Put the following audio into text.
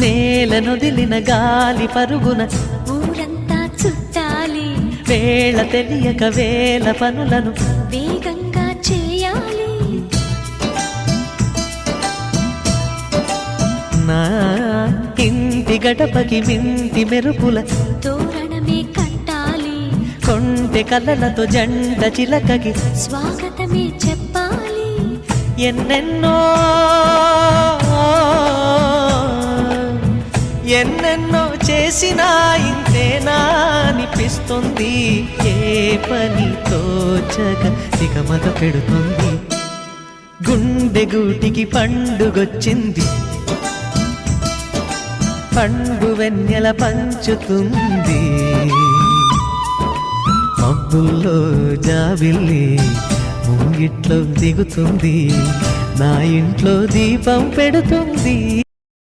నేలనొదిలిన గాలి పరుగున ఊరంతా చుట్టాలి, వేళ తెలియక వేల పనులను వేగంగా చేయాలి. నా ఇంటి గడపకి మింటి మెరుపుల తోరణమే కట్టాలి, కొంటె కలలతో జంట చిలకకి స్వాగతమే చెప్పాలి. ఎన్నెన్నో ఎన్నెన్నో చేసినా ఇంతేనా అనిపిస్తుంది. ఏ పని తోచక దిగమగ పెడుతుంది. గుండె గూటికి పండుగొచ్చింది, పండు వెన్నెల పంచుతుంది. మబ్బుల్లో జాబిల్లి ముంగిట్లో దిగుతుంది, నా ఇంట్లో దీపం పెడుతుంది.